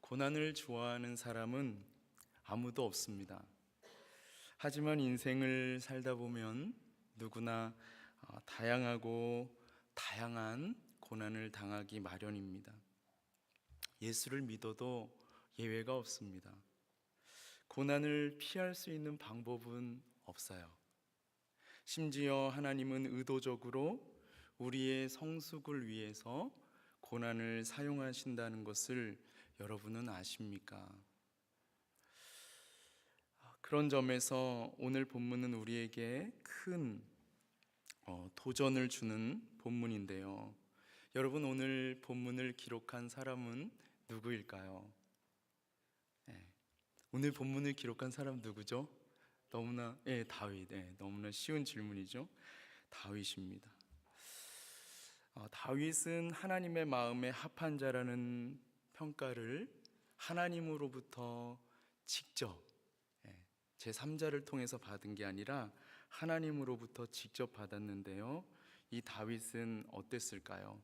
고난을 좋아하는 사람은 아무도 없습니다. 하지만 인생을 살다 보면 누구나 다양한 고난을 당하기 마련입니다. 예수를 믿어도 예외가 없습니다. 고난을 피할 수 있는 방법은 없어요. 심지어 하나님은 의도적으로 우리의 성숙을 위해서 고난을 사용하신다는 것을 여러분은 아십니까? 그런 점에서 오늘 본문은 우리에게 큰 도전을 주는 본문인데요. 여러분, 오늘 본문을 기록한 사람은 누구일까요? 오늘 본문을 기록한 사람 누구죠? 다윗. 너무나 쉬운 질문이죠. 다윗입니다. 다윗은 하나님의 마음에 합한 자라는 평가를 하나님으로부터 직접 제3자를 통해서 받은 게 아니라 하나님으로부터 직접 받았는데요. 이 다윗은 어땠을까요?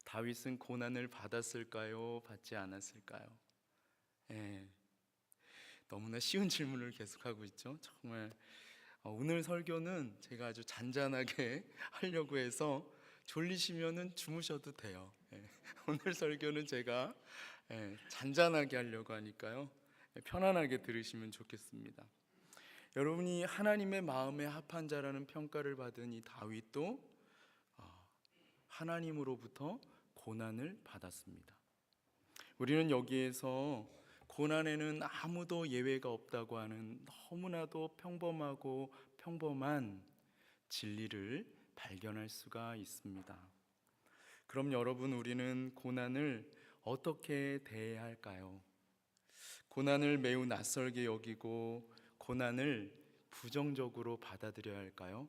다윗은 고난을 받았을까요? 받지 않았을까요? 너무나 쉬운 질문을 계속하고 있죠. 정말 오늘 설교는 제가 아주 잔잔하게 하려고 해서 졸리시면은 주무셔도 돼요. 오늘 설교는 제가 잔잔하게 하려고 하니까요. 편안하게 들으시면 좋겠습니다. 여러분이 하나님의 마음에 합한 자라는 평가를 받은 이 다윗도 하나님으로부터 고난을 받았습니다. 우리는 여기에서 고난에는 아무도 예외가 없다고 하는 너무나도 평범하고 평범한 진리를 발견할 수가 있습니다. 그럼 여러분, 우리는 고난을 어떻게 대해야 할까요? 고난을 매우 낯설게 여기고 고난을 부정적으로 받아들여야 할까요?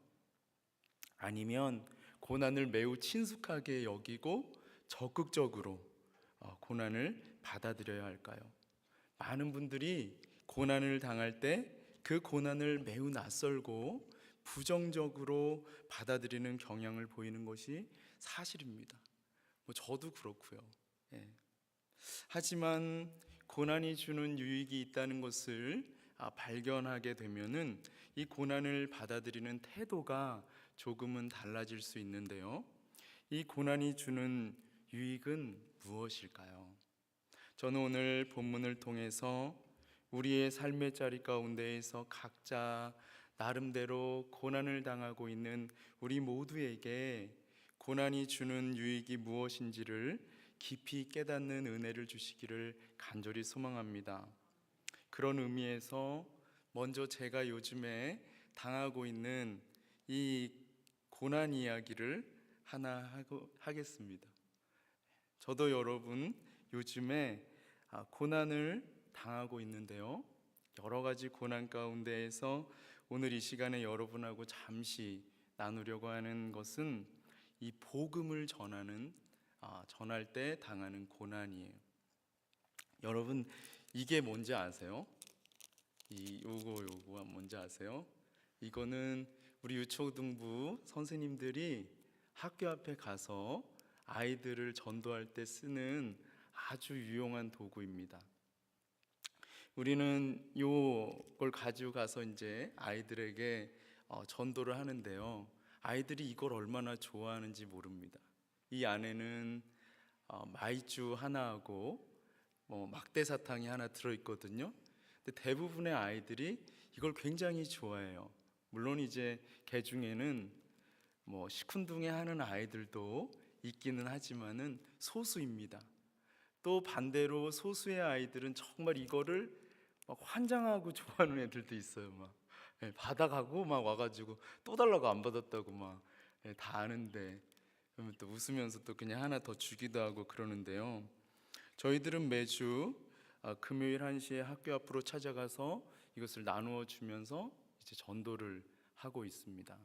아니면 고난을 매우 친숙하게 여기고 적극적으로 고난을 받아들여야 할까요? 많은 분들이 고난을 당할 때 그 고난을 매우 낯설고 부정적으로 받아들이는 경향을 보이는 것이 사실입니다. 저도 그렇고요. 하지만 고난이 주는 유익이 있다는 것을 발견하게 되면은 이 고난을 받아들이는 태도가 조금은 달라질 수 있는데요. 이 고난이 주는 유익은 무엇일까요? 저는 오늘 본문을 통해서 우리의 삶의 자리 가운데에서 각자 나름대로 고난을 당하고 있는 우리 모두에게 고난이 주는 유익이 무엇인지를 깊이 깨닫는 은혜를 주시기를 간절히 소망합니다. 그런 의미에서 먼저 제가 요즘에 당하고 있는 이 고난 이야기를 하나 하겠습니다. 저도 여러분 요즘에 고난을 당하고 있는데요. 여러 가지 고난 가운데에서 오늘 이 시간에 여러분하고 잠시 나누려고 하는 것은 이 복음을 전할 때 당하는 고난이에요. 여러분, 이게 뭔지 아세요? 요거가 뭔지 아세요? 이거는 우리 유초등부 선생님들이 학교 앞에 가서 아이들을 전도할 때 쓰는 아주 유용한 도구입니다. 우리는 이걸 가지고 가서 이제 아이들에게 전도를 하는데요. 아이들이 이걸 얼마나 좋아하는지 모릅니다. 이 안에는 마이쮸 하나하고 막대사탕이 하나 들어있거든요. 근데 대부분의 아이들이 이걸 굉장히 좋아해요. 물론 이제 개 중에는 시큰둥해 하는 아이들도 있기는 하지만은 소수입니다. 또 반대로 소수의 아이들은 정말 이거를 막 환장하고 좋아하는 애들도 있어요. 받아가고 막 와가지고 또 달라고 안 받았다고 다 아는데, 그러면 또 웃으면서 또 그냥 하나 더 주기도 하고 그러는데요. 저희들은 매주 금요일 1시에 학교 앞으로 찾아가서 이것을 나누어 주면서 이제 전도를 하고 있습니다.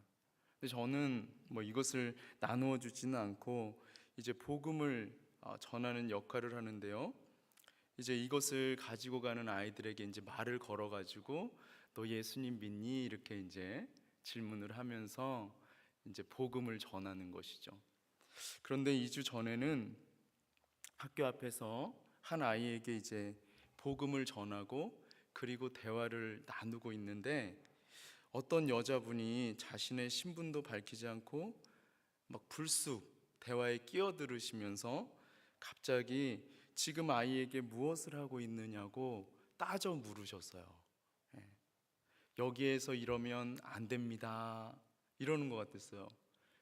근데 저는 이것을 나누어 주지는 않고 이제 복음을 전하는 역할을 하는데요. 이제 이것을 가지고 가는 아이들에게 이제 말을 걸어 가지고 너 예수님 믿니? 이렇게 이제 질문을 하면서 이제 복음을 전하는 것이죠. 그런데 2주 전에는 학교 앞에서 한 아이에게 이제 복음을 전하고 그리고 대화를 나누고 있는데, 어떤 여자분이 자신의 신분도 밝히지 않고 막 불쑥 대화에 끼어들으시면서 갑자기 지금 아이에게 무엇을 하고 있느냐고 따져 물으셨어요. 예. 여기에서 이러면 안 됩니다, 이러는 것 같았어요.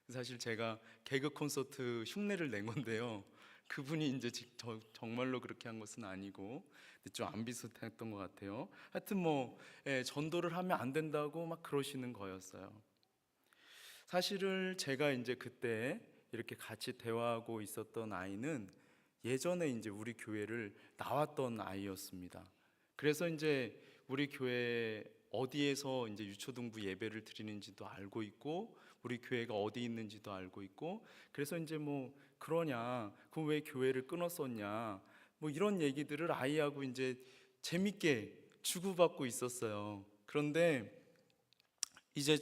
사실 제가 개그 콘서트 흉내를 낸 건데요, 그분이 이제 정말로 그렇게 한 것은 아니고 좀 안 비슷했던 것 같아요. 하여튼 전도를 하면 안 된다고 막 그러시는 거였어요. 사실을 제가 이제 그때 이렇게 같이 대화하고 있었던 아이는 예전에 이제 우리 교회를 나왔던 아이였습니다. 그래서 이제 우리 교회 어디에서 이제 유초등부 예배를 드리는지도 알고 있고, 우리 교회가 어디 있는지도 알고 있고, 그래서 이제 그러냐, 그럼 왜 교회를 끊었었냐, 이런 얘기들을 아이하고 이제 재밌게 주고받고 있었어요. 그런데 이제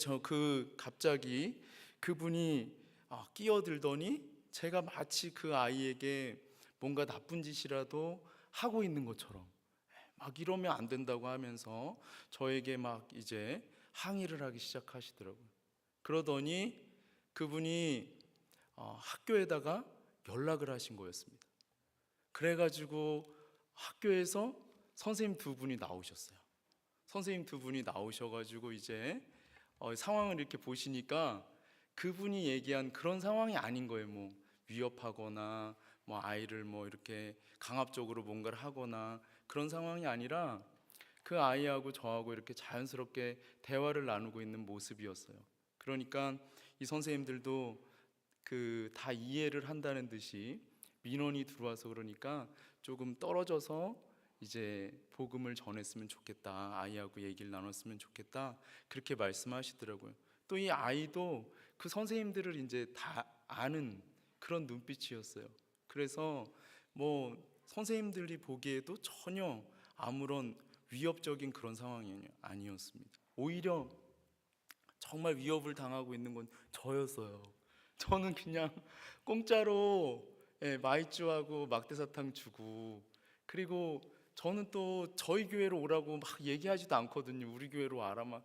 갑자기 그분이 끼어들더니 제가 마치 그 아이에게 뭔가 나쁜 짓이라도 하고 있는 것처럼 막 이러면 안 된다고 하면서 저에게 막 이제 항의를 하기 시작하시더라고요. 그러더니 그분이 학교에다가 연락을 하신 거였습니다. 그래가지고 학교에서 선생님 두 분이 나오셨어요. 선생님 두 분이 나오셔가지고 이제 상황을 이렇게 보시니까 그분이 얘기한 그런 상황이 아닌 거예요. 위협하거나 아이를 이렇게 강압적으로 뭔가를 하거나 그런 상황이 아니라 그 아이하고 저하고 이렇게 자연스럽게 대화를 나누고 있는 모습이었어요. 그러니까 이 선생님들도 다 이해를 한다는 듯이 민원이 들어와서 그러니까 조금 떨어져서 이제 복음을 전했으면 좋겠다, 아이하고 얘기를 나눴으면 좋겠다, 그렇게 말씀하시더라고요. 또 이 아이도 그 선생님들을 이제 다 아는 그런 눈빛이었어요. 그래서 선생님들이 보기에도 전혀 아무런 위협적인 그런 상황이 아니었습니다. 오히려 정말 위협을 당하고 있는 건 저였어요. 저는 그냥 공짜로 마이쮸하고 막대사탕 주고, 그리고 저는 또 저희 교회로 오라고 막 얘기하지도 않거든요. 우리 교회로 와라, 막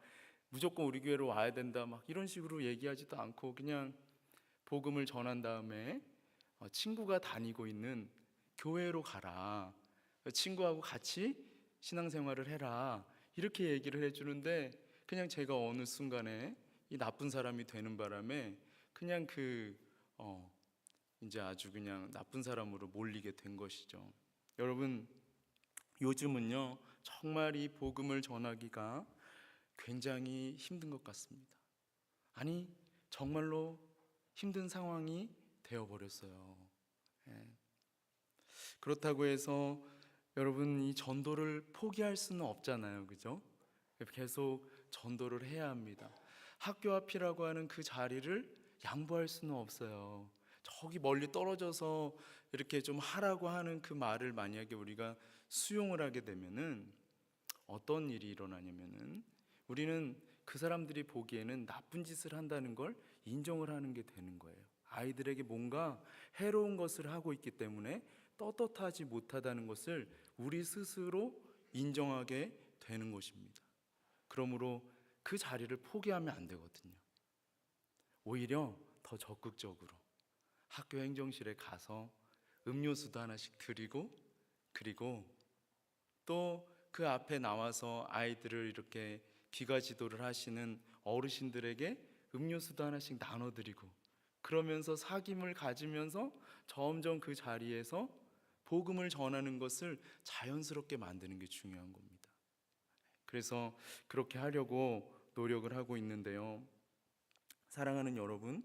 무조건 우리 교회로 와야 된다, 막 이런 식으로 얘기하지도 않고 그냥 복음을 전한 다음에 친구가 다니고 있는 교회로 가라, 친구하고 같이 신앙생활을 해라, 이렇게 얘기를 해주는데, 그냥 제가 어느 순간에 이 나쁜 사람이 되는 바람에 그냥 이제 아주 그냥 나쁜 사람으로 몰리게 된 것이죠. 여러분, 요즘은요 정말 이 복음을 전하기가 굉장히 힘든 것 같습니다. 아니, 정말로 힘든 상황이 되어버렸어요. 예. 그렇다고 해서 여러분, 이 전도를 포기할 수는 없잖아요, 그죠? 계속 전도를 해야 합니다. 학교 앞이라고 하는 그 자리를 양보할 수는 없어요. 저기 멀리 떨어져서 이렇게 좀 하라고 하는 그 말을 만약에 우리가 수용을 하게 되면은 어떤 일이 일어나냐면은 우리는 그 사람들이 보기에는 나쁜 짓을 한다는 걸 인정을 하는 게 되는 거예요. 아이들에게 뭔가 해로운 것을 하고 있기 때문에 떳떳하지 못하다는 것을 우리 스스로 인정하게 되는 것입니다. 그러므로 그 자리를 포기하면 안 되거든요. 오히려 더 적극적으로 학교 행정실에 가서 음료수도 하나씩 드리고, 그리고 또 그 앞에 나와서 아이들을 이렇게 귀가 지도를 하시는 어르신들에게 음료수도 하나씩 나눠드리고, 그러면서 사귐을 가지면서 점점 그 자리에서 복음을 전하는 것을 자연스럽게 만드는 게 중요한 겁니다. 그래서 그렇게 하려고 노력을 하고 있는데요, 사랑하는 여러분,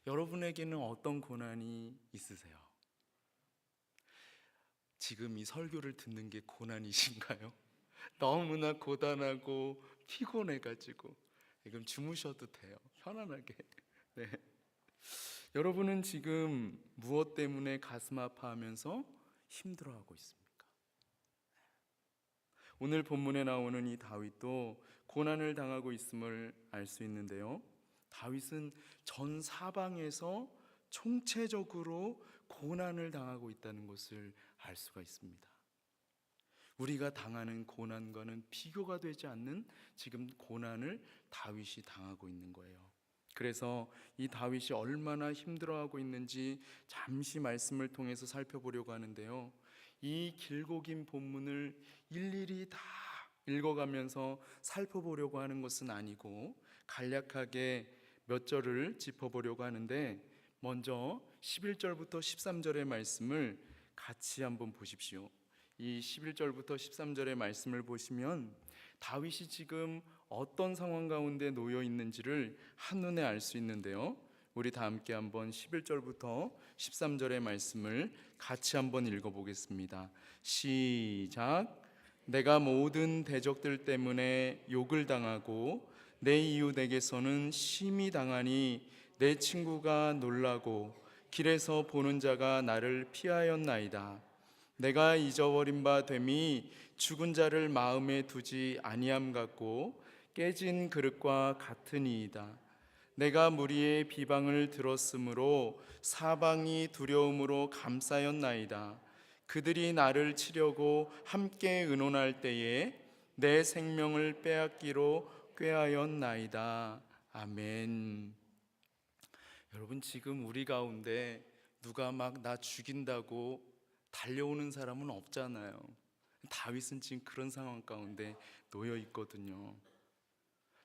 여러분에게는 어떤 고난이 있으세요? 지금 이 설교를 듣는 게 고난이신가요? 너무나 고단하고 피곤해가지고 지금 주무셔도 돼요, 편안하게. 네. 여러분은 지금 무엇 때문에 가슴 아파하면서 힘들어하고 있습니까? 오늘 본문에 나오는 이 다윗도 고난을 당하고 있음을 알 수 있는데요, 다윗은 전 사방에서 총체적으로 고난을 당하고 있다는 것을 알 수가 있습니다. 우리가 당하는 고난과는 비교가 되지 않는 지금 고난을 다윗이 당하고 있는 거예요. 그래서 이 다윗이 얼마나 힘들어하고 있는지 잠시 말씀을 통해서 살펴보려고 하는데요. 이 길고 긴 본문을 일일이 다 읽어가면서 살펴보려고 하는 것은 아니고 간략하게 몇 절을 짚어보려고 하는데, 먼저 11절부터 13절의 말씀을 같이 한번 보십시오. 이 11절부터 13절의 말씀을 보시면 다윗이 지금 어떤 상황 가운데 놓여 있는지를 한눈에 알 수 있는데요. 우리 다 함께 한번 11절부터 13절의 말씀을 같이 한번 읽어보겠습니다. 시작. 내가 모든 대적들 때문에 욕을 당하고 내 이웃에게서는 심히 당하니 내 친구가 놀라고 길에서 보는 자가 나를 피하였나이다. 내가 잊어버린 바 됨이 죽은 자를 마음에 두지 아니함 같고 깨진 그릇과 같으니이다. 내가 무리의 비방을 들었으므로 사방이 두려움으로 감싸였나이다. 그들이 나를 치려고 함께 의논할 때에 내 생명을 빼앗기로 꾀하였나이다. 아멘. 여러분, 지금 우리 가운데 누가 막 나 죽인다고 달려오는 사람은 없잖아요. 다윗은 지금 그런 상황 가운데 놓여 있거든요.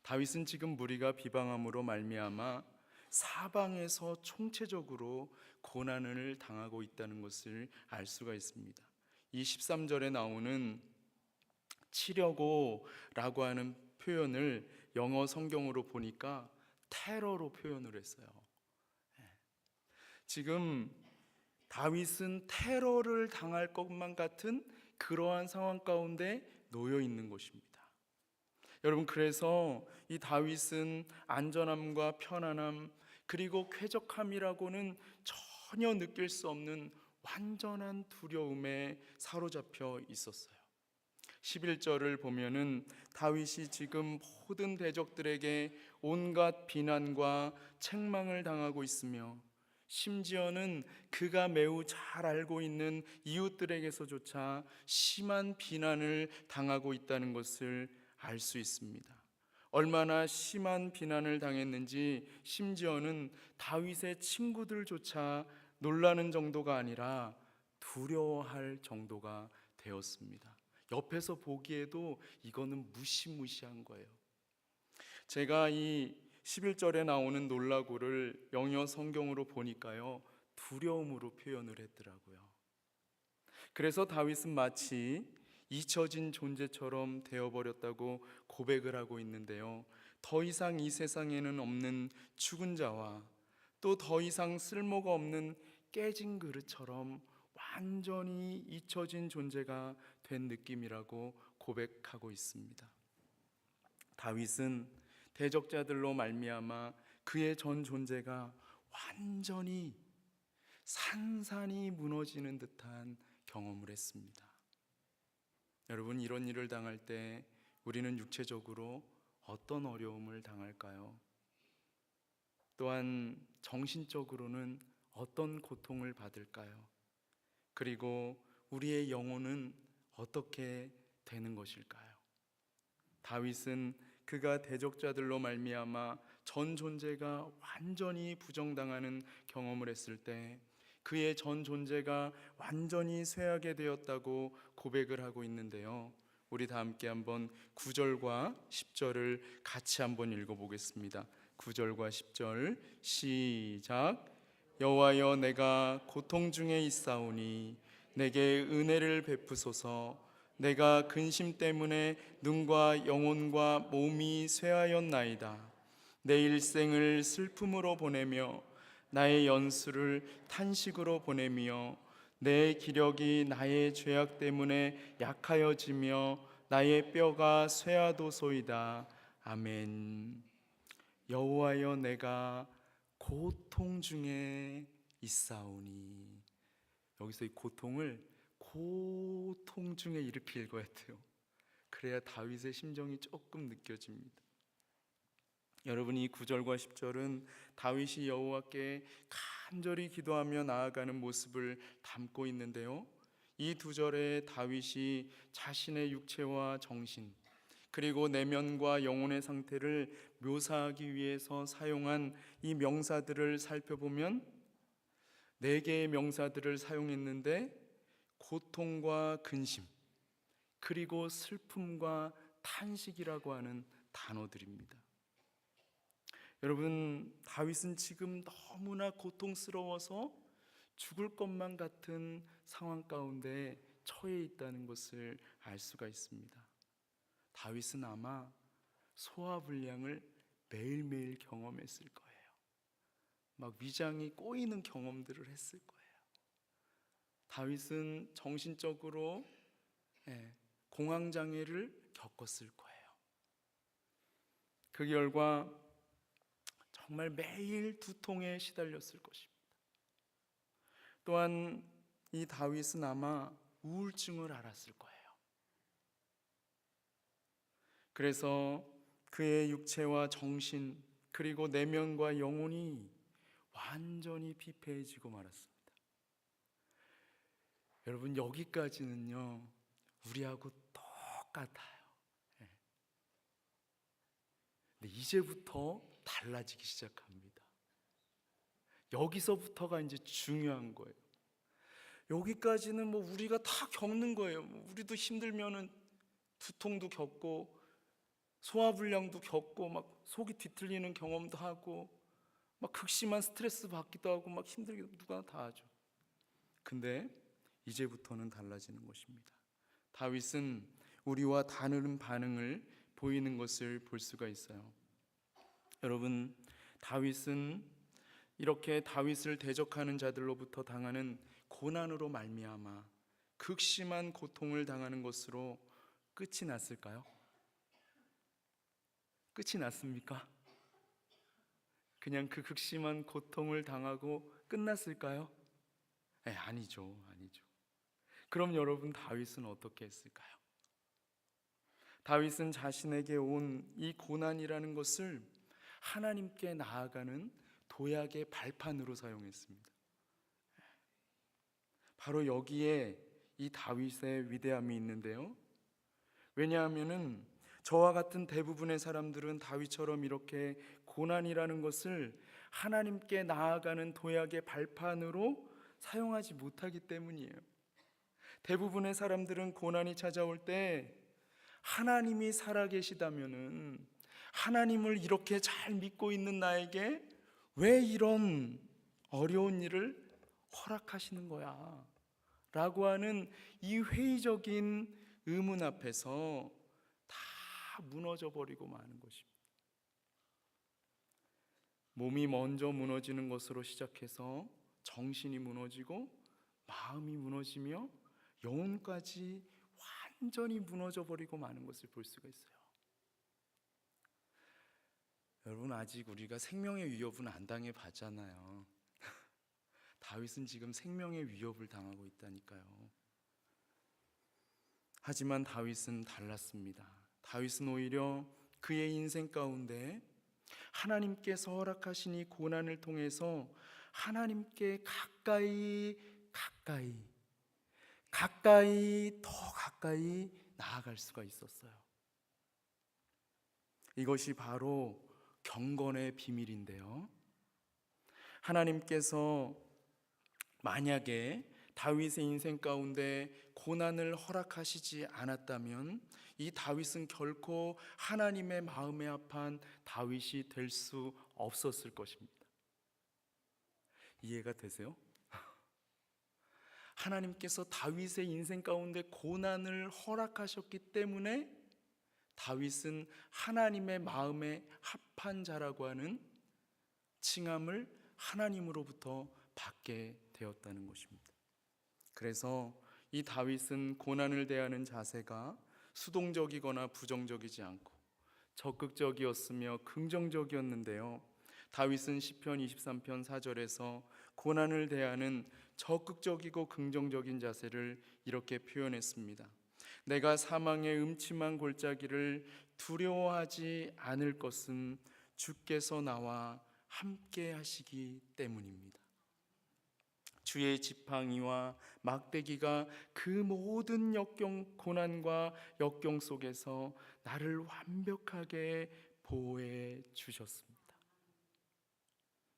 다윗은 지금 무리가 비방함으로 말미암아 사방에서 총체적으로 고난을 당하고 있다는 것을 알 수가 있습니다. 이 13절에 나오는 치려고라고 하는 표현을 영어 성경으로 보니까 테러로 표현을 했어요. 지금 다윗은 테러를 당할 것만 같은 그러한 상황 가운데 놓여 있는 것입니다. 여러분, 그래서 이 다윗은 안전함과 편안함 그리고 쾌적함이라고는 전혀 느낄 수 없는 완전한 두려움에 사로잡혀 있었어요. 11절을 보면은 다윗이 지금 모든 대적들에게 온갖 비난과 책망을 당하고 있으며, 심지어는 그가 매우 잘 알고 있는 이웃들에게서조차 심한 비난을 당하고 있다는 것을 알 수 있습니다. 얼마나 심한 비난을 당했는지 심지어는 다윗의 친구들조차 놀라는 정도가 아니라 두려워할 정도가 되었습니다. 옆에서 보기에도 이거는 무시무시한 거예요. 제가 이 11절에 나오는 놀라고를 영어 성경으로 보니까요, 두려움으로 표현을 했더라고요. 그래서 다윗은 마치 잊혀진 존재처럼 되어버렸다고 고백을 하고 있는데요. 더 이상 이 세상에는 없는 죽은 자와 또 더 이상 쓸모가 없는 깨진 그릇처럼 완전히 잊혀진 존재가 된 느낌이라고 고백하고 있습니다. 다윗은 대적자들로 말미암아 그의 전 존재가 완전히 산산이 무너지는 듯한 경험을 했습니다. 여러분, 이런 일을 당할 때 우리는 육체적으로 어떤 어려움을 당할까요? 또한 정신적으로는 어떤 고통을 받을까요? 그리고 우리의 영혼은 어떻게 되는 것일까요? 다윗은 그가 대적자들로 말미암아 전 존재가 완전히 부정당하는 경험을 했을 때 그의 전 존재가 완전히 쇠하게 되었다고 고백을 하고 있는데요. 우리 다 함께 한번 9절과 10절을 같이 한번 읽어보겠습니다. 9절과 10절 시작. 여호와여, 내가 고통 중에 있사오니 내게 은혜를 베푸소서. 내가 근심 때문에 눈과 영혼과 몸이 쇠하였나이다. 내 일생을 슬픔으로 보내며 나의 연수를 탄식으로 보내며 내 기력이 나의 죄악 때문에 약하여지며 나의 뼈가 쇠하도소이다. 아멘. 여호와여, 내가 고통 중에 있사오니, 여기서 이 고통을 고통 중에 이렇게 읽어야 돼요. 그래야 다윗의 심정이 조금 느껴집니다. 여러분, 이 9절과 10절은 다윗이 여호와께 간절히 기도하며 나아가는 모습을 담고 있는데요, 이 두 절에 다윗이 자신의 육체와 정신 그리고 내면과 영혼의 상태를 묘사하기 위해서 사용한 이 명사들을 살펴보면 네 개의 명사들을 사용했는데 고통과 근심 그리고 슬픔과 탄식이라고 하는 단어들입니다. 여러분, 다윗은 지금 너무나 고통스러워서 죽을 것만 같은 상황 가운데 처해 있다는 것을 알 수가 있습니다. 다윗은 아마 소화불량을 매일매일 경험했을 거예요. 막 위장이 꼬이는 경험들을 했을 거예요. 다윗은 정신적으로 공황장애를 겪었을 거예요. 그 결과 정말 매일 두통에 시달렸을 것입니다. 또한 이 다윗은 아마 우울증을 앓았을 거예요. 그래서 그의 육체와 정신 그리고 내면과 영혼이 완전히 피폐해지고 말았습니다. 여러분, 여기까지는요 우리하고 똑같아요. 근데 이제부터 달라지기 시작합니다. 여기서부터가 이제 중요한 거예요. 여기까지는 뭐 우리가 다 겪는 거예요. 우리도 힘들면은 두통도 겪고 소화불량도 겪고 막 속이 뒤틀리는 경험도 하고 막 극심한 스트레스 받기도 하고 막 힘들기도 누가 다 하죠. 근데 이제부터는 달라지는 것입니다. 다윗은 우리와 다른 반응을 보이는 것을 볼 수가 있어요. 여러분, 다윗은 이렇게 다윗을 대적하는 자들로부터 당하는 고난으로 말미암아 극심한 고통을 당하는 것으로 끝이 났을까요? 끝이 났습니까? 그냥 그 극심한 고통을 당하고 끝났을까요? 아니죠. 그럼 여러분, 다윗은 어떻게 했을까요? 다윗은 자신에게 온 이 고난이라는 것을 하나님께 나아가는 도약의 발판으로 사용했습니다. 바로 여기에 이 다윗의 위대함이 있는데요. 왜냐하면은 저와 같은 대부분의 사람들은 다윗처럼 이렇게 고난이라는 것을 하나님께 나아가는 도약의 발판으로 사용하지 못하기 때문이에요. 대부분의 사람들은 고난이 찾아올 때 하나님이 살아계시다면은 하나님을 이렇게 잘 믿고 있는 나에게 왜 이런 어려운 일을 허락하시는 거야? 라고 하는 이 회의적인 의문 앞에서 다 무너져 버리고 마는 것입니다. 몸이 먼저 무너지는 것으로 시작해서 정신이 무너지고 마음이 무너지며 영혼까지 완전히 무너져 버리고 마는 것을 볼 수가 있어요. 여러분, 아직 우리가 생명의 위협은 안 당해 봤잖아요. 다윗은 지금 생명의 위협을 당하고 있다니까요. 하지만 다윗은 달랐습니다. 다윗은 오히려 그의 인생 가운데 하나님께서 허락하신 이 고난을 통해서 하나님께 더 가까이 나아갈 수가 있었어요. 이것이 바로 경건의 비밀인데요. 하나님께서 만약에 다윗의 인생 가운데 고난을 허락하시지 않았다면 이 다윗은 결코 하나님의 마음에 합한 다윗이 될 수 없었을 것입니다. 이해가 되세요? 하나님께서 다윗의 인생 가운데 고난을 허락하셨기 때문에 다윗은 하나님의 마음에 합한 자라고 하는 칭함을 하나님으로부터 받게 되었다는 것입니다. 그래서 이 다윗은 고난을 대하는 자세가 수동적이거나 부정적이지 않고 적극적이었으며 긍정적이었는데요. 다윗은 시편 23편 4절에서 고난을 대하는 적극적이고 긍정적인 자세를 이렇게 표현했습니다. 내가 사망의 음침한 골짜기를 두려워하지 않을 것은 주께서 나와 함께 하시기 때문입니다. 주의 지팡이와 막대기가 그 모든 고난과 역경 속에서 나를 완벽하게 보호해 주셨습니다.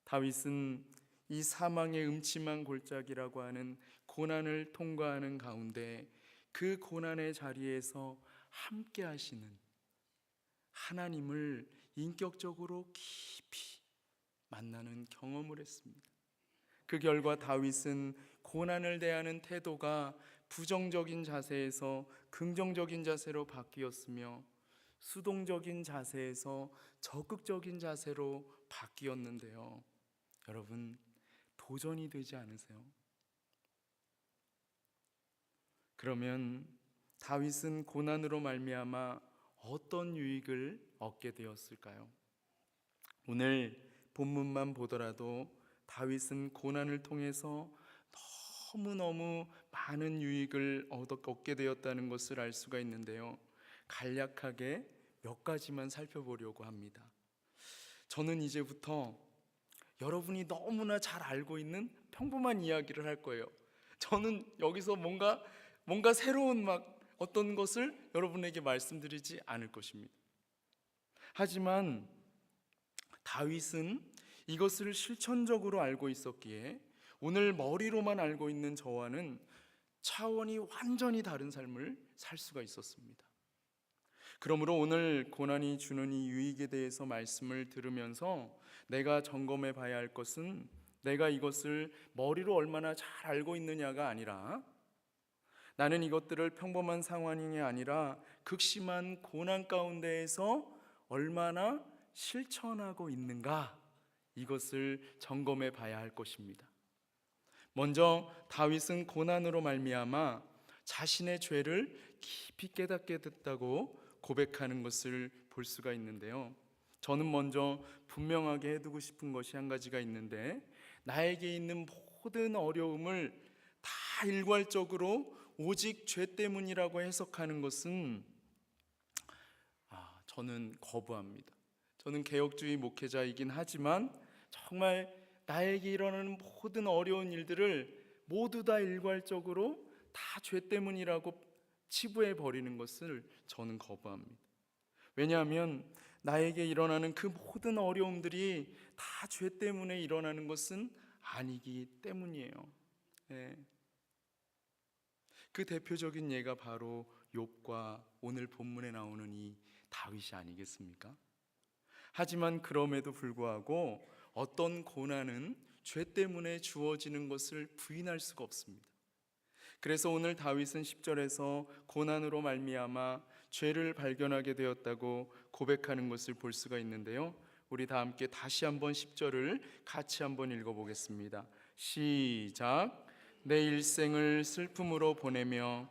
다윗은 이 사망의 음침한 골짜기라고 하는 고난을 통과하는 가운데 그 고난의 자리에서 함께 하시는 하나님을 인격적으로 깊이 만나는 경험을 했습니다. 그 결과 다윗은 고난을 대하는 태도가 부정적인 자세에서 긍정적인 자세로 바뀌었으며 수동적인 자세에서 적극적인 자세로 바뀌었는데요. 여러분, 도전이 되지 않으세요? 그러면 다윗은 고난으로 말미암아 어떤 유익을 얻게 되었을까요? 오늘 본문만 보더라도 다윗은 고난을 통해서 너무너무 많은 유익을 얻게 되었다는 것을 알 수가 있는데요. 간략하게 몇 가지만 살펴보려고 합니다. 저는 이제부터 여러분이 너무나 잘 알고 있는 평범한 이야기를 할 거예요. 저는 여기서 뭔가 새로운 어떤 것을 여러분에게 말씀드리지 않을 것입니다. 하지만 다윗은 이것을 실천적으로 알고 있었기에 오늘 머리로만 알고 있는 저와는 차원이 완전히 다른 삶을 살 수가 있었습니다. 그러므로 오늘 고난이 주는 이 유익에 대해서 말씀을 들으면서 내가 점검해 봐야 할 것은 내가 이것을 머리로 얼마나 잘 알고 있느냐가 아니라 나는 이것들을 평범한 상황이 아니라 극심한 고난 가운데에서 얼마나 실천하고 있는가, 이것을 점검해 봐야 할 것입니다. 먼저 다윗은 고난으로 말미암아 자신의 죄를 깊이 깨닫게 됐다고 고백하는 것을 볼 수가 있는데요. 저는 먼저 분명하게 해두고 싶은 것이 한 가지가 있는데, 나에게 있는 모든 어려움을 다 일괄적으로 오직 죄 때문이라고 해석하는 것은 저는 거부합니다. 저는 개혁주의 목회자이긴 하지만 정말 나에게 일어나는 모든 어려운 일들을 모두 다 일괄적으로 다 죄 때문이라고 치부해 버리는 것을 저는 거부합니다. 왜냐하면 나에게 일어나는 그 모든 어려움들이 다 죄 때문에 일어나는 것은 아니기 때문이에요. 네. 그 대표적인 예가 바로 욥과 오늘 본문에 나오는 이 다윗이 아니겠습니까? 하지만 그럼에도 불구하고 어떤 고난은 죄 때문에 주어지는 것을 부인할 수가 없습니다. 그래서 오늘 다윗은 10절에서 고난으로 말미암아 죄를 발견하게 되었다고 고백하는 것을 볼 수가 있는데요. 우리 다 함께 다시 한번 10절을 같이 한번 읽어보겠습니다. 시작. 내 일생을 슬픔으로 보내며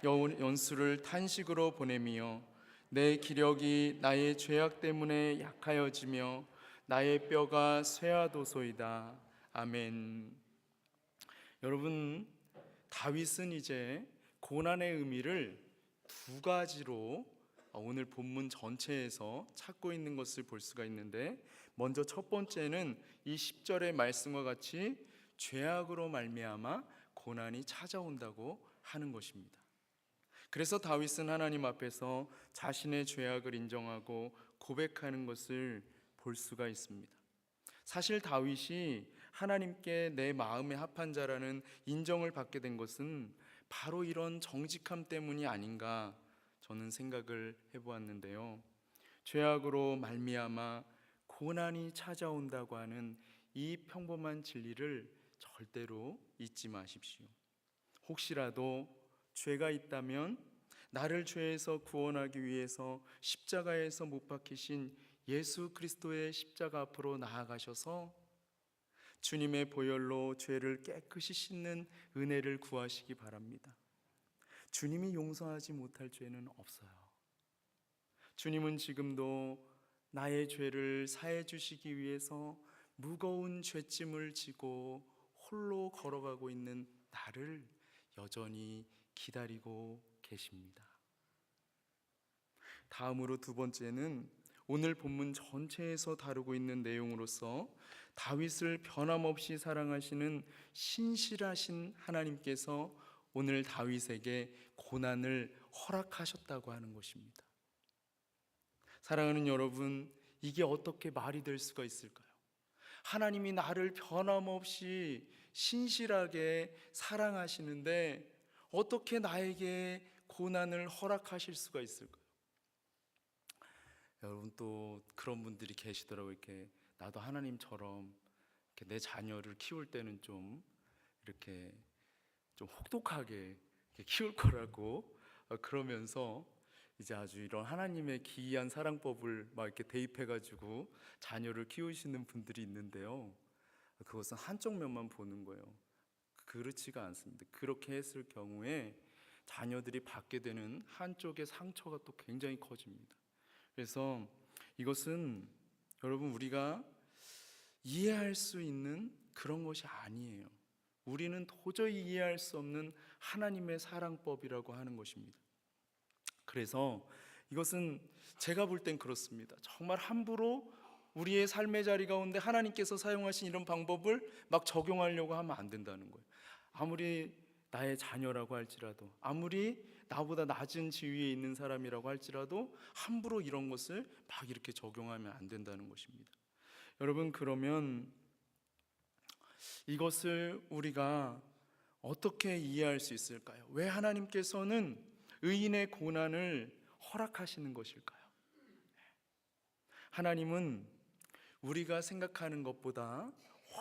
연수를 탄식으로 보내며 내 기력이 나의 죄악 때문에 약하여지며 나의 뼈가 쇠하도소이다. 아멘. 여러분, 다윗은 이제 고난의 의미를 두 가지로 오늘 본문 전체에서 찾고 있는 것을 볼 수가 있는데, 먼저 첫 번째는 이 10절의 말씀과 같이 죄악으로 말미암아 고난이 찾아온다고 하는 것입니다. 그래서 다윗은 하나님 앞에서 자신의 죄악을 인정하고 고백하는 것을 볼 수가 있습니다. 사실 다윗이 하나님께 내 마음에 합한 자라는 인정을 받게 된 것은 바로 이런 정직함 때문이 아닌가 저는 생각을 해보았는데요. 죄악으로 말미암아 고난이 찾아온다고 하는 이 평범한 진리를 절대로 잊지 마십시오. 혹시라도 죄가 있다면 나를 죄에서 구원하기 위해서 십자가에서 못 박히신 예수 그리스도의 십자가 앞으로 나아가셔서 주님의 보혈로 죄를 깨끗이 씻는 은혜를 구하시기 바랍니다. 주님이 용서하지 못할 죄는 없어요. 주님은 지금도 나의 죄를 사해 주시기 위해서 무거운 죄짐을 지고 홀로 걸어가고 있는 나를 여전히 기다리고 계십니다. 다음으로 두 번째는 오늘 본문 전체에서 다루고 있는 내용으로서 다윗을 변함없이 사랑하시는 신실하신 하나님께서 오늘 다윗에게 고난을 허락하셨다고 하는 것입니다. 사랑하는 여러분, 이게 어떻게 말이 될 수가 있을까요? 하나님이 나를 변함없이 신실하게 사랑하시는데 어떻게 나에게 고난을 허락하실 수가 있을까요? 여러분, 또 그런 분들이 계시더라고요. 이렇게 나도 하나님처럼 이렇게 내 자녀를 키울 때는 좀 이렇게 좀 혹독하게 이렇게 키울 거라고 그러면서 이제 아주 이런 하나님의 기이한 사랑법을 막 이렇게 대입해가지고 자녀를 키우시는 분들이 있는데요. 그것은 한쪽 면만 보는 거예요. 그렇지가 않습니다. 그렇게 했을 경우에 자녀들이 받게 되는 한쪽의 상처가 또 굉장히 커집니다. 그래서 이것은 여러분 우리가 이해할 수 있는 그런 것이 아니에요. 우리는 도저히 이해할 수 없는 하나님의 사랑법이라고 하는 것입니다. 그래서 이것은 제가 볼 땐 그렇습니다. 정말 함부로 우리의 삶의 자리 가운데 하나님께서 사용하신 이런 방법을 막 적용하려고 하면 안 된다는 거예요. 아무리 나의 자녀라고 할지라도, 아무리 나보다 낮은 지위에 있는 사람이라고 할지라도 함부로 이런 것을 막 이렇게 적용하면 안 된다는 것입니다. 여러분, 그러면 이것을 우리가 어떻게 이해할 수 있을까요? 왜 하나님께서는 의인의 고난을 허락하시는 것일까요? 하나님은 우리가 생각하는 것보다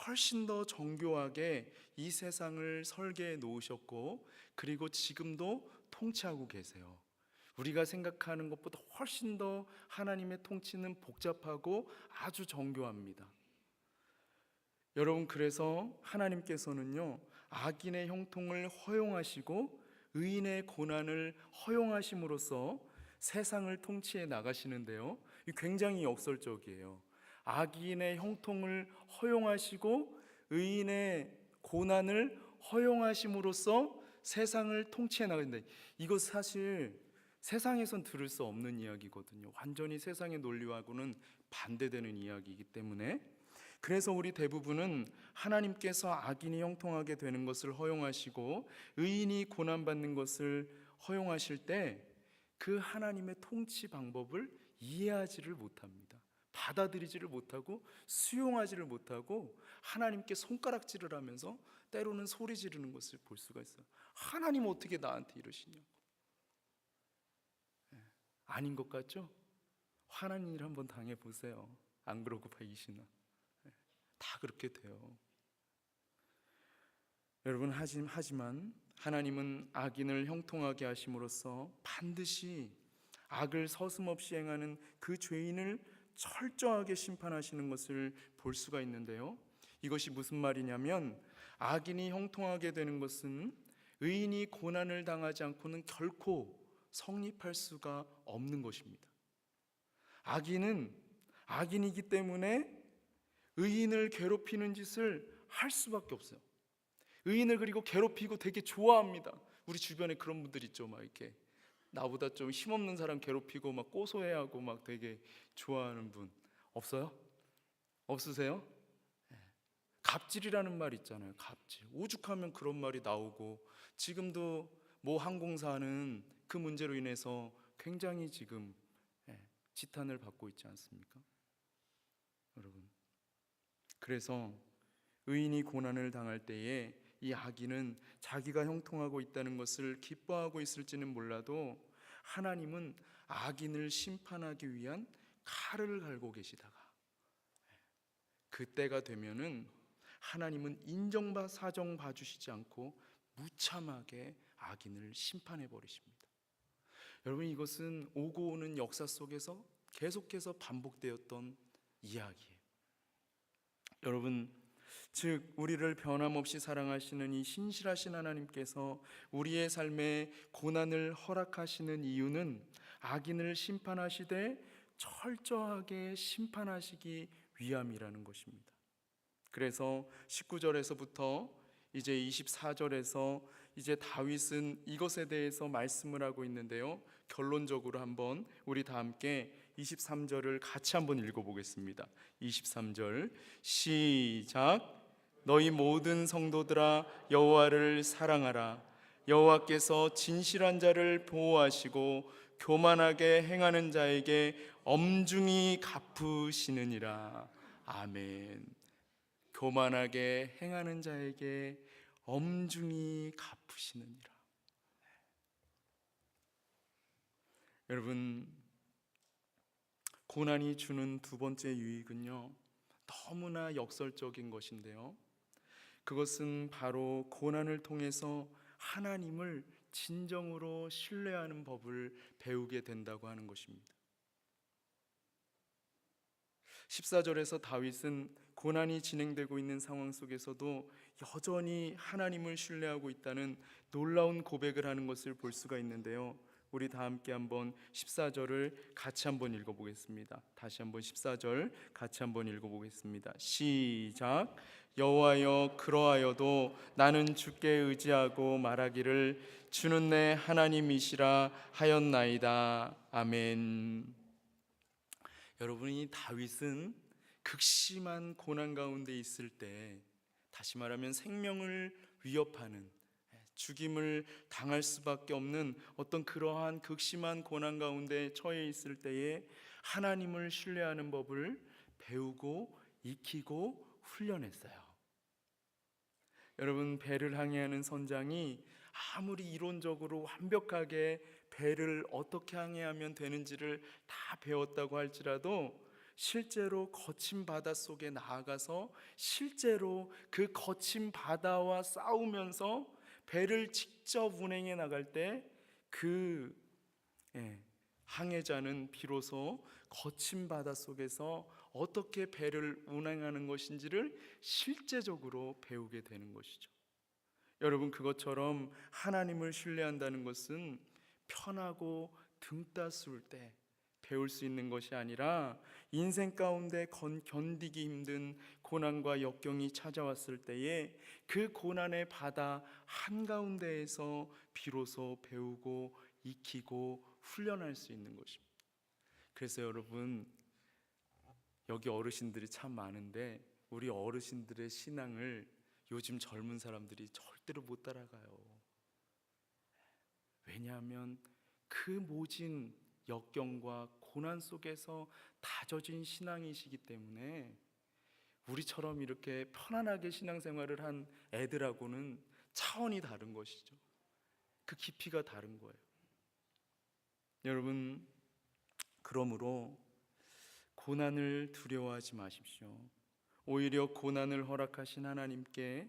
훨씬 더 정교하게 이 세상을 설계해 놓으셨고, 그리고 지금도 통치하고 계세요. 우리가 생각하는 것보다 훨씬 더 하나님의 통치는 복잡하고 아주 정교합니다. 여러분, 그래서 하나님께서는요, 악인의 형통을 허용하시고 의인의 고난을 허용하심으로써 세상을 통치해 나가시는데요, 굉장히 역설적이에요. 악인의 형통을 허용하시고 의인의 고난을 허용하심으로써 세상을 통치해 나간다. 이것 사실 세상에선 들을 수 없는 이야기거든요. 완전히 세상의 논리하고는 반대되는 이야기이기 때문에, 그래서 우리 대부분은 하나님께서 악인이 형통하게 되는 것을 허용하시고 의인이 고난받는 것을 허용하실 때 그 하나님의 통치 방법을 이해하지를 못합니다. 받아들이지를 못하고 수용하지를 못하고 하나님께 손가락질을 하면서 때로는 소리 지르는 것을 볼 수가 있어요. 하나님 어떻게 나한테 이러시냐고. 아닌 것 같죠? 화난 일 한번 당해보세요. 안 그러고 봐이시나. 다 그렇게 돼요. 여러분, 하지만 하나님은 악인을 형통하게 하심으로써 반드시 악을 서슴없이 행하는 그 죄인을 철저하게 심판하시는 것을 볼 수가 있는데요, 이것이 무슨 말이냐면 악인이 형통하게 되는 것은 의인이 고난을 당하지 않고는 결코 성립할 수가 없는 것입니다. 악인은 악인이기 때문에 의인을 괴롭히는 짓을 할 수밖에 없어요. 의인을 그리고 괴롭히고 되게 좋아합니다. 우리 주변에 그런 분들 있죠. 막 이렇게 나보다 좀 힘없는 사람 괴롭히고 막 고소해하고 막 되게 좋아하는 분 없어요? 없으세요? 갑질이라는 말 있잖아요. 갑질. 오죽하면 그런 말이 나오고, 지금도 모 항공사는 그 문제로 인해서 굉장히 지금 지탄을 받고 있지 않습니까? 여러분, 그래서 의인이 고난을 당할 때에 이 악인은 자기가 형통하고 있다는 것을 기뻐하고 있을지는 몰라도 하나님은 악인을 심판하기 위한 칼을 갈고 계시다가 그때가 되면은 하나님은 사정 봐주시지 않고 무참하게 악인을 심판해 버리십니다. 여러분, 이것은 오고 오는 역사 속에서 계속해서 반복되었던 이야기예요. 여러분, 즉 우리를 변함없이 사랑하시는 이 신실하신 하나님께서 우리의 삶에 고난을 허락하시는 이유는 악인을 심판하시되 철저하게 심판하시기 위함이라는 것입니다. 그래서 19절에서부터 이제 24절에서 이제 다윗은 이것에 대해서 말씀을 하고 있는데요. 결론적으로 한번 우리 다 함께 23절을 같이 한번 읽어보겠습니다. 23절 시작. 너희 모든 성도들아 여호와를 사랑하라. 여호와께서 진실한 자를 보호하시고 교만하게 행하는 자에게 엄중히 갚으시느니라. 아멘. 교만하게 행하는 자에게 엄중히 갚으시느니라. 여러분, 고난이 주는 두 번째 유익은요, 너무나 역설적인 것인데요, 그것은 바로 고난을 통해서 하나님을 진정으로 신뢰하는 법을 배우게 된다고 하는 것입니다. 14절에서 다윗은 고난이 진행되고 있는 상황 속에서도 여전히 하나님을 신뢰하고 있다는 놀라운 고백을 하는 것을 볼 수가 있는데요, 우리 다 함께 한번 14절을 같이 한번 읽어보겠습니다. 다시 한번 14절 같이 한번 읽어보겠습니다. 시작. 여호와여, 그러하여도 나는 주께 의지하고 말하기를 주는 내 하나님이시라 하였나이다. 아멘. 여러분이 다윗은 극심한 고난 가운데 있을 때, 다시 말하면 생명을 위협하는, 죽임을 당할 수밖에 없는 어떤 그러한 극심한 고난 가운데 처해 있을 때에 하나님을 신뢰하는 법을 배우고 익히고 훈련했어요. 여러분, 배를 항해하는 선장이 아무리 이론적으로 완벽하게 배를 어떻게 항해하면 되는지를 다 배웠다고 할지라도 실제로 거친 바다 속에 나아가서 실제로 그 거친 바다와 싸우면서 배를 직접 운행해 나갈 때 그 항해자는 비로소 거친 바다 속에서 어떻게 배를 운행하는 것인지를 실제적으로 배우게 되는 것이죠. 여러분, 그것처럼 하나님을 신뢰한다는 것은 편하고 등 따스울 때 배울 수 있는 것이 아니라 인생 가운데 견디기 힘든 고난과 역경이 찾아왔을 때에 그 고난의 바다 한가운데에서 비로소 배우고 익히고 훈련할 수 있는 것입니다. 그래서 여러분, 여기 어르신들이 참 많은데 우리 어르신들의 신앙을 요즘 젊은 사람들이 절대로 못 따라가요. 왜냐하면 그 모진 역경과 고난 속에서 다져진 신앙이시기 때문에 우리처럼 이렇게 편안하게 신앙생활을 한 애들하고는 차원이 다른 것이죠. 그 깊이가 다른 거예요. 여러분, 그러므로 고난을 두려워하지 마십시오. 오히려 고난을 허락하신 하나님께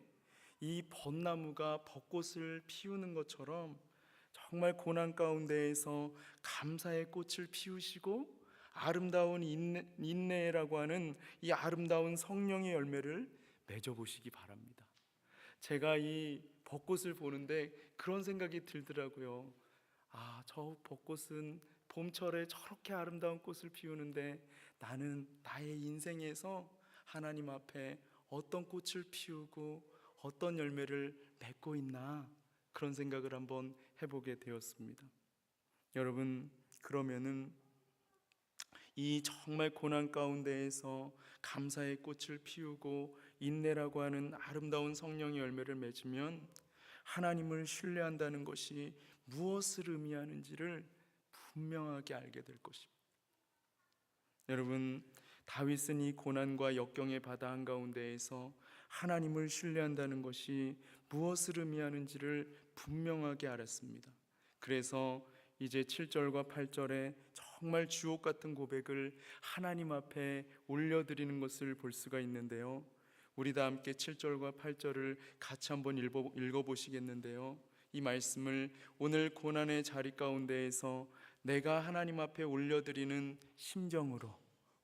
이 벚나무가 벚꽃을 피우는 것처럼 정말 고난 가운데에서 감사의 꽃을 피우시고 아름다운 인내라고 하는 이 아름다운 성령의 열매를 맺어보시기 바랍니다. 제가 이 벚꽃을 보는데 그런 생각이 들더라고요. 저 벚꽃은 봄철에 저렇게 아름다운 꽃을 피우는데 나는 나의 인생에서 하나님 앞에 어떤 꽃을 피우고 어떤 열매를 맺고 있나, 그런 생각을 한번 해보게 되었습니다. 여러분, 그러면은 이 정말 고난 가운데에서 감사의 꽃을 피우고 인내라고 하는 아름다운 성령의 열매를 맺으면 하나님을 신뢰한다는 것이 무엇을 의미하는지를 분명하게 알게 될 것입니다. 여러분, 다윗은 이 고난과 역경의 바다 한가운데에서 하나님을 신뢰한다는 것이 무엇을 의미하는지를 분명하게 알았습니다. 그래서 이제 7절과 8절에 정말 주옥 같은 고백을 하나님 앞에 올려드리는 것을 볼 수가 있는데요, 우리 다 함께 7절과 8절을 같이 한번 읽어보시겠는데요, 이 말씀을 오늘 고난의 자리 가운데에서 내가 하나님 앞에 올려드리는 심정으로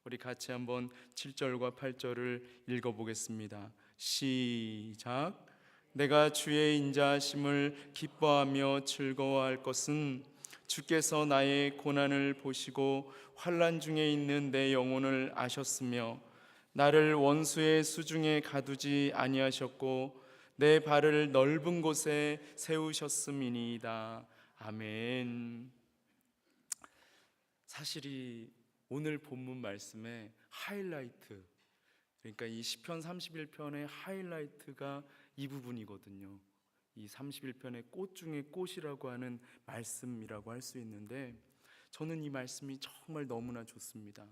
우리 같이 한번 7절과 8절을 읽어보겠습니다. 시작. 내가 주의 인자하심을 기뻐하며 즐거워할 것은 주께서 나의 고난을 보시고 환난 중에 있는 내 영혼을 아셨으며 나를 원수의 수중에 가두지 아니하셨고 내 발을 넓은 곳에 세우셨음이니이다. 아멘. 사실이 오늘 본문 말씀의 하이라이트, 그러니까 이 시편 31편의 하이라이트가 이 부분이거든요. 이 31편의 꽃 중에 꽃이라고 하는 말씀이라고 할 수 있는데, 저는 이 말씀이 정말 너무나 좋습니다.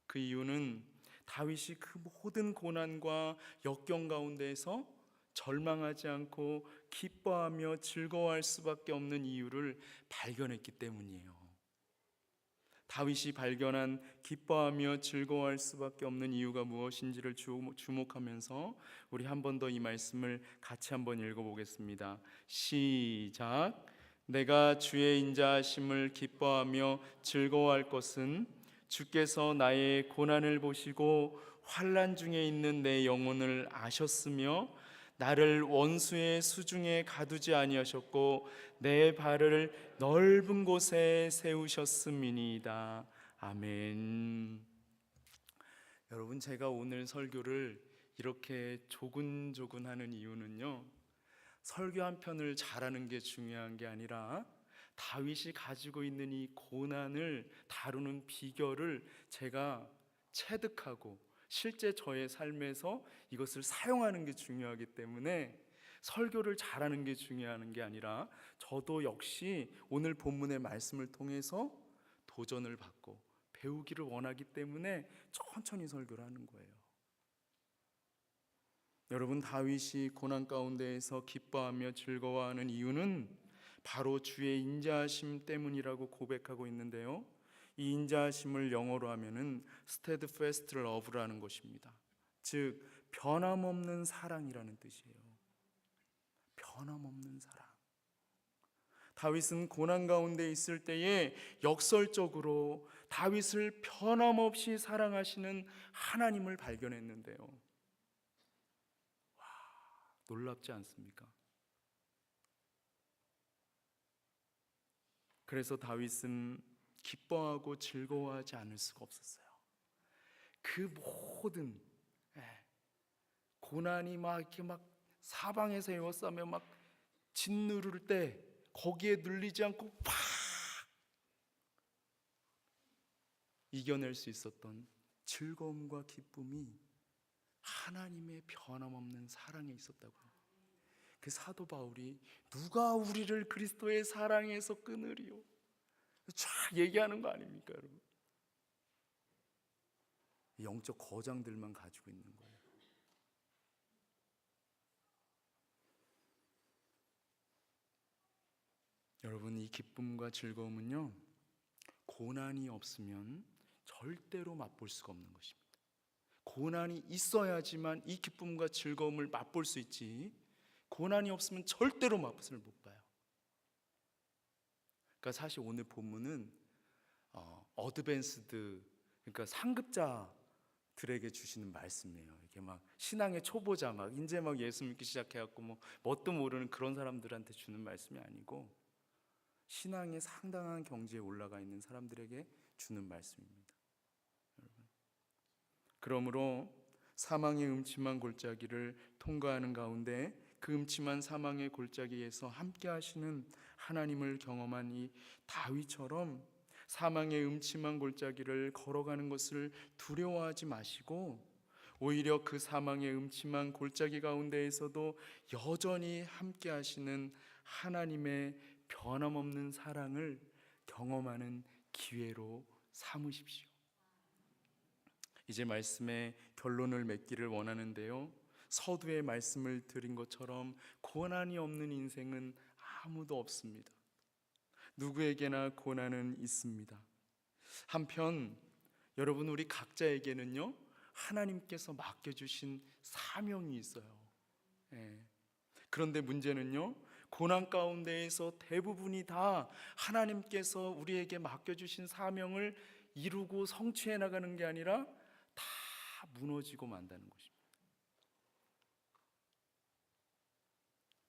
그 이유는 다윗이 그 모든 고난과 역경 가운데에서 절망하지 않고 기뻐하며 즐거워할 수밖에 없는 이유를 발견했기 때문이에요. 다윗이 발견한 기뻐하며 즐거워할 수밖에 없는 이유가 무엇인지를 주목하면서 우리 한 번 더 이 말씀을 같이 한번 읽어보겠습니다. 시작. 내가 주의 인자하심을 기뻐하며 즐거워할 것은 주께서 나의 고난을 보시고 환난 중에 있는 내 영혼을 아셨으며 나를 원수의 수중에 가두지 아니하셨고 내 발을 넓은 곳에 세우셨음이니이다. 아멘. 여러분, 제가 오늘 설교를 이렇게 조근조근하는 이유는요, 설교 한 편을 잘하는 게 중요한 게 아니라 다윗이 가지고 있는 이 고난을 다루는 비결을 제가 체득하고 실제 저의 삶에서 이것을 사용하는 게 중요하기 때문에 설교를 잘하는 게 중요한 게 아니라 저도 역시 오늘 본문의 말씀을 통해서 도전을 받고 배우기를 원하기 때문에 천천히 설교를 하는 거예요. 여러분, 다윗이 고난 가운데에서 기뻐하며 즐거워하는 이유는 바로 주의 인자하심 때문이라고 고백하고 있는데요, 이 인자하심을 영어로 하면은 steadfast love라는 것입니다. 즉 변함없는 사랑이라는 뜻이에요. 변함없는 사랑. 다윗은 고난 가운데 있을 때에 역설적으로 다윗을 변함없이 사랑하시는 하나님을 발견했는데요, 와, 놀랍지 않습니까? 그래서 다윗은 기뻐하고 즐거워하지 않을 수가 없었어요. 그 모든 고난이 막 이렇게 막 사방에서 에워싸며 막 짓누를 때 거기에 눌리지 않고 팍 이겨낼 수 있었던 즐거움과 기쁨이 하나님의 변함없는 사랑에 있었다고요. 그 사도 바울이 누가 우리를 그리스도의 사랑에서 끊으리요, 쫙 얘기하는 거 아닙니까, 여러분? 영적 거장들만 가지고 있는 거예요. 여러분, 이 기쁨과 즐거움은요, 고난이 없으면 절대로 맛볼 수가 없는 것입니다. 고난이 있어야지만 이 기쁨과 즐거움을 맛볼 수 있지, 고난이 없으면 절대로 맛을 못 봐요. 그러니까 사실 오늘 본문은 어드밴스드, 그러니까 상급자들에게 주시는 말씀이에요. 이게 막 신앙의 초보자, 막 이제 막 예수 믿기 시작해갖고 뭐 뭣도 모르는 그런 사람들한테 주는 말씀이 아니고 신앙의 상당한 경지에 올라가 있는 사람들에게 주는 말씀입니다. 그러므로 사망의 음침한 골짜기를 통과하는 가운데 그 음침한 사망의 골짜기에서 함께 하시는 하나님을 경험한 이 다윗처럼 사망의 음침한 골짜기를 걸어가는 것을 두려워하지 마시고 오히려 그 사망의 음침한 골짜기 가운데에서도 여전히 함께 하시는 하나님의 변함없는 사랑을 경험하는 기회로 삼으십시오. 이제 말씀의 결론을 맺기를 원하는데요, 서두에 말씀을 드린 것처럼 고난이 없는 인생은 아무도 없습니다. 누구에게나 고난은 있습니다. 한편 여러분, 우리 각자에게는요, 하나님께서 맡겨주신 사명이 있어요. 그런데 문제는요, 고난 가운데에서 대부분이 다 하나님께서 우리에게 맡겨주신 사명을 이루고 성취해 나가는 게 아니라 다 무너지고 만다는 것입니다.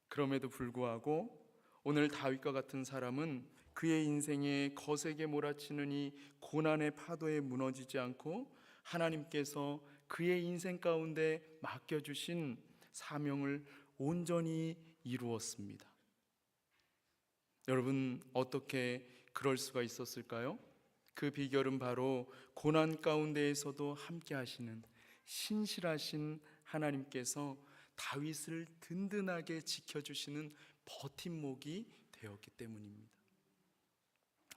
그럼에도 불구하고 오늘 다윗과 같은 사람은 그의 인생에 거세게 몰아치는 이 고난의 파도에 무너지지 않고 하나님께서 그의 인생 가운데 맡겨주신 사명을 온전히 이루었습니다. 여러분, 어떻게 그럴 수가 있었을까요? 그 비결은 바로 고난 가운데에서도 함께 하시는 신실하신 하나님께서 다윗을 든든하게 지켜주시는 버팀목이 되었기 때문입니다.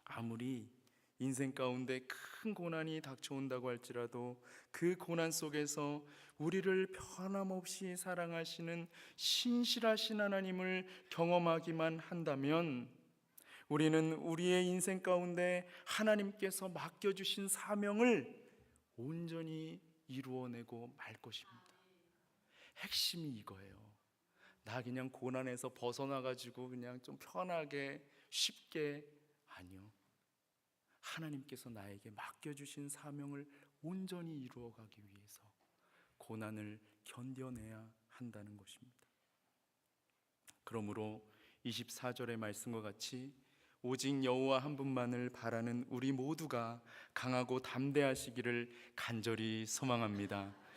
아무리 인생 가운데 큰 고난이 닥쳐온다고 할지라도 그 고난 속에서 우리를 변함없이 사랑하시는 신실하신 하나님을 경험하기만 한다면 우리는 우리의 인생 가운데 하나님께서 맡겨주신 사명을 온전히 이루어내고 말 것입니다. 핵심이 이거예요. 나 그냥 고난에서 벗어나가지고 그냥 좀 편하게 쉽게, 아니요. 하나님께서 나에게 맡겨주신 사명을 온전히 이루어가기 위해서 고난을 견뎌내야 한다는 것입니다. 그러므로 24절의 말씀과 같이 오직 여호와 한 분만을 바라는 우리 모두가 강하고 담대하시기를 간절히 소망합니다.